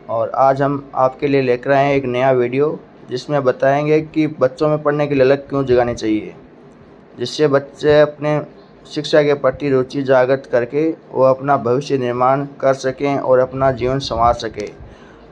और आज हम आपके लिए लेकर आए हैं एक नया वीडियो जिसमें बताएंगे कि बच्चों में पढ़ने की ललक क्यों जगानी चाहिए, जिससे बच्चे अपने शिक्षा के प्रति रुचि जागृत करके वो अपना भविष्य निर्माण कर सकें और अपना जीवन संवार सकें।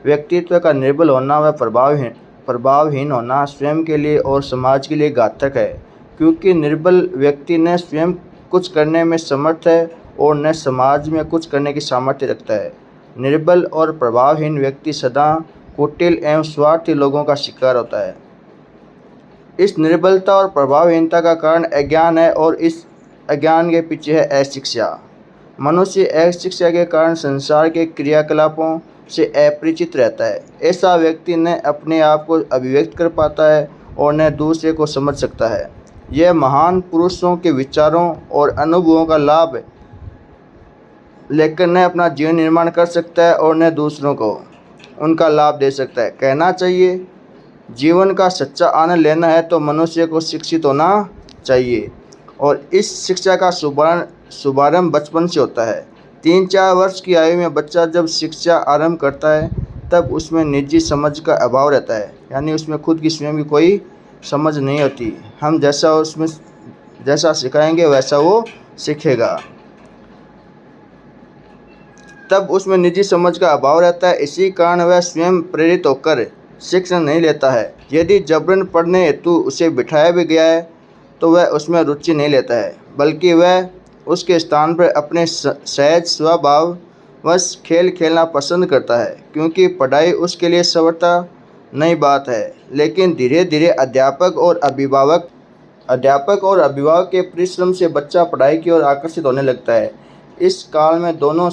व्यक्तित्व का निर्बल होना व प्रभावहीन होना स्वयं के लिए और समाज के लिए घातक है, क्योंकि निर्बल व्यक्ति न स्वयं कुछ करने में समर्थ है और न समाज में कुछ करने की सामर्थ्य रखता है। निर्बल और प्रभावहीन व्यक्ति सदा कुटिल एवं स्वार्थी लोगों का शिकार होता है। इस निर्बलता और प्रभावहीनता का कारण अज्ञान है और इस अज्ञान के पीछे है अशिक्षा। मनुष्य अशिक्षा के कारण संसार के क्रियाकलापों से अपरिचित रहता है। ऐसा व्यक्ति न अपने आप को अभिव्यक्त कर पाता है और न दूसरे को समझ सकता है। यह महान पुरुषों के विचारों और अनुभवों का लाभ लेकर न अपना जीवन निर्माण कर सकता है और न दूसरों को उनका लाभ दे सकता है। कहना चाहिए, जीवन का सच्चा आनंद लेना है तो मनुष्य को शिक्षित होना चाहिए, और इस शिक्षा का शुभारंभ बचपन से होता है। 3-4 वर्ष की आयु में बच्चा जब शिक्षा आरंभ करता है तब उसमें निजी समझ का अभाव रहता है, यानी उसमें खुद की स्वयं की कोई समझ नहीं होती। हम जैसा सिखाएंगे वैसा वो सीखेगा। तब उसमें निजी समझ का अभाव रहता है, इसी कारण वह स्वयं प्रेरित होकर शिक्षण नहीं लेता है। यदि जबरन पढ़ने हेतु उसे बिठाया भी गया है तो वह उसमें रुचि नहीं लेता है, बल्कि वह उसके स्थान पर अपने सहज स्वभाववश खेल खेलना पसंद करता है, क्योंकि पढ़ाई उसके लिए सर्वथा नई बात है। लेकिन धीरे धीरे अध्यापक और अभिभावक के परिश्रम से बच्चा पढ़ाई की ओर आकर्षित होने लगता है। इस काल में दोनों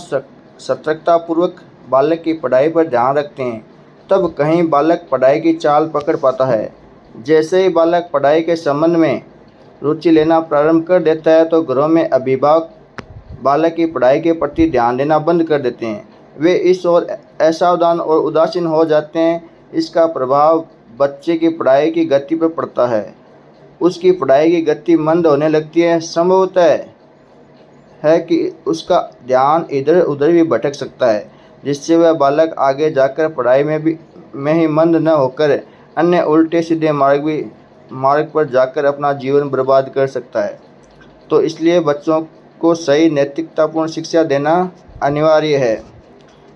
सतर्कतापूर्वक बालक की पढ़ाई पर ध्यान रखते हैं, तब कहीं बालक पढ़ाई की चाल पकड़ पाता है। जैसे ही बालक पढ़ाई के संबंध में रुचि लेना प्रारंभ कर देता है तो घरों में अभिभावक बालक की पढ़ाई के प्रति ध्यान देना बंद कर देते हैं। वे इस ओर असावधान और उदासीन हो जाते हैं। इसका प्रभाव बच्चे की पढ़ाई की गति पर पड़ता है। उसकी पढ़ाई की गति मंद होने लगती है। संभवतः है कि उसका ध्यान इधर उधर भी भटक सकता है, जिससे वह बालक आगे जाकर पढ़ाई में ही मंद न होकर अन्य उल्टे सीधे मार्ग पर जाकर अपना जीवन बर्बाद कर सकता है। तो इसलिए बच्चों को सही नैतिकतापूर्ण शिक्षा देना अनिवार्य है।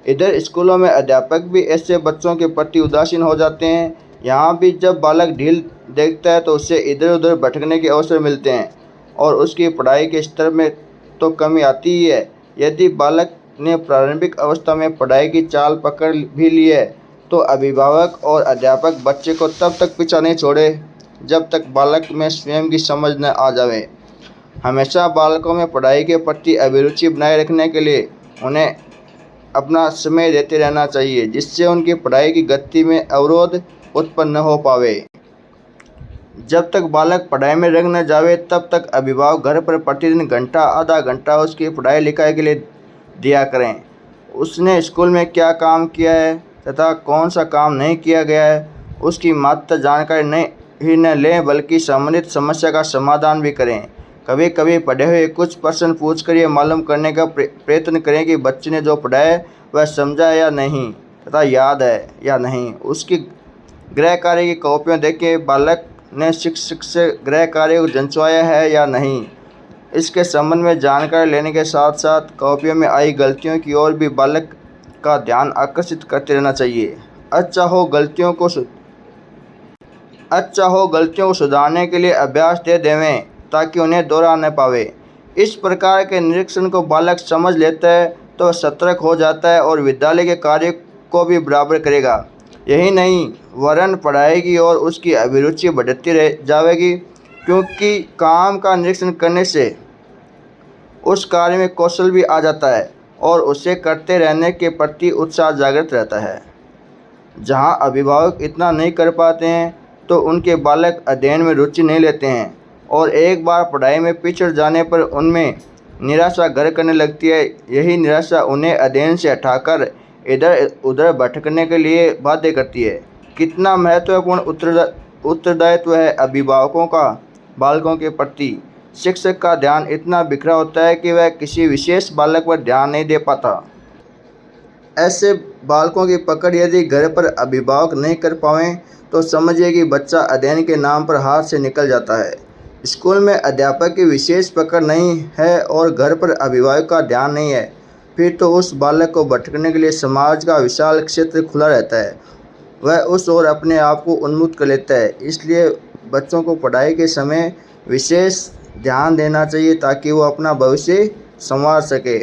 इधर स्कूलों में अध्यापक भी ऐसे बच्चों के प्रति उदासीन हो जाते हैं। यहाँ भी जब बालक ढील देखता है तो उसे इधर उधर भटकने के अवसर मिलते हैं और उसकी पढ़ाई के स्तर में तो कमी आती ही है। यदि बालक ने प्रारंभिक अवस्था में पढ़ाई की चाल पकड़ भी ली है तो अभिभावक और अध्यापक बच्चे को तब तक पीछा नहीं छोड़े जब तक बालक में स्वयं की समझ न आ जाए। हमेशा बालकों में पढ़ाई के प्रति अभिरुचि बनाए रखने के लिए उन्हें अपना समय देते रहना चाहिए, जिससे उनकी पढ़ाई की गति में अवरोध उत्पन्न न हो पावे। जब तक बालक पढ़ाई में रंग न जावे तब तक अभिभावक घर पर प्रतिदिन घंटा आधा घंटा उसकी पढ़ाई लिखाई के लिए दिया करें। उसने स्कूल में क्या काम किया है तथा कौन सा काम नहीं किया गया है, उसकी मात्र जानकारी ही न लें बल्कि संबंधित समस्या का समाधान भी करें। कभी कभी पढ़े हुए कुछ प्रश्न पूछकर ये मालूम करने का प्रयत्न करें कि बच्चे ने जो पढ़ा है वह समझा है या नहीं तथा याद है या नहीं। उसकी गृह कार्य की कॉपियाँ देखें, बालक ने शिक्षक से गृह कार्य को जंचवाया है या नहीं। इसके संबंध में जानकारी लेने के साथ साथ कॉपियों में आई गलतियों की ओर भी बालक का ध्यान आकर्षित करते रहना चाहिए। अच्छा हो गलतियों को सुधारने के लिए अभ्यास दे देवें ताकि उन्हें दोहरा न पावे। इस प्रकार के निरीक्षण को बालक समझ लेता है तो सतर्क हो जाता है और विद्यालय के कार्य को भी बराबर करेगा। यही नहीं, वरन पढ़ाई की ओर उसकी अभिरुचि बढ़ती रह जाएगी, क्योंकि काम का निरीक्षण करने से उस कार्य में कौशल भी आ जाता है और उसे करते रहने के प्रति उत्साह जागृत रहता है। जहाँ अभिभावक इतना नहीं कर पाते हैं तो उनके बालक अध्ययन में रुचि नहीं लेते हैं और एक बार पढ़ाई में पिछड़ जाने पर उनमें निराशा घर करने लगती है। यही निराशा उन्हें अध्ययन से हटाकर इधर उधर भटकने के लिए बाध्य करती है। कितना महत्वपूर्ण उत्तरदायित्व है अभिभावकों का बालकों के प्रति। शिक्षक का ध्यान इतना बिखरा होता है कि वह किसी विशेष बालक पर ध्यान नहीं दे पाता। ऐसे बालकों की पकड़ यदि घर पर अभिभावक नहीं कर पाएं तो समझिए कि बच्चा अध्ययन के नाम पर हाथ से निकल जाता है। स्कूल में अध्यापक की विशेष पकड़ नहीं है और घर पर अभिभावक का ध्यान नहीं है, फिर तो उस बालक को भटकने के लिए समाज का विशाल क्षेत्र खुला रहता है। वह उस ओर अपने आप को उन्मुक्त कर लेता है। इसलिए बच्चों को पढ़ाई के समय विशेष ध्यान देना चाहिए ताकि वो अपना भविष्य संवार सके।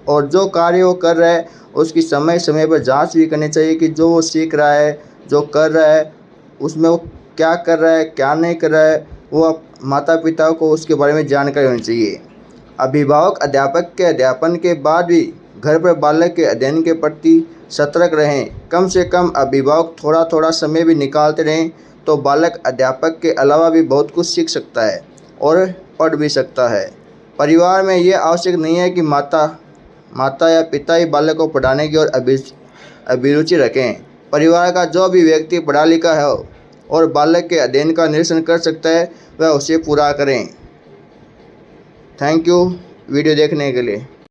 और जो कार्य वो कर रहा है उसकी समय समय पर जांच भी करनी चाहिए कि जो वो सीख रहा है, जो कर रहा है, उसमें वो क्या कर रहा है, क्या नहीं कर रहा है, वो माता पिता को उसके बारे में जानकारी होनी चाहिए। अभिभावक अध्यापक के अध्यापन के बाद भी घर पर बालक के अध्ययन के प्रति सतर्क रहें। कम से कम अभिभावक थोड़ा थोड़ा समय भी निकालते रहें तो बालक अध्यापक के अलावा भी बहुत कुछ सीख सकता है और पढ़ भी सकता है। परिवार में ये आवश्यक नहीं है कि माता या पिता ही बालक को पढ़ाने की ओर अभिरुचि रखें। परिवार का जो भी व्यक्ति पढ़ा लिखा है और बालक के अध्ययन का निरीक्षण कर सकता है वह उसे पूरा करें। थैंक यू वीडियो देखने के लिए।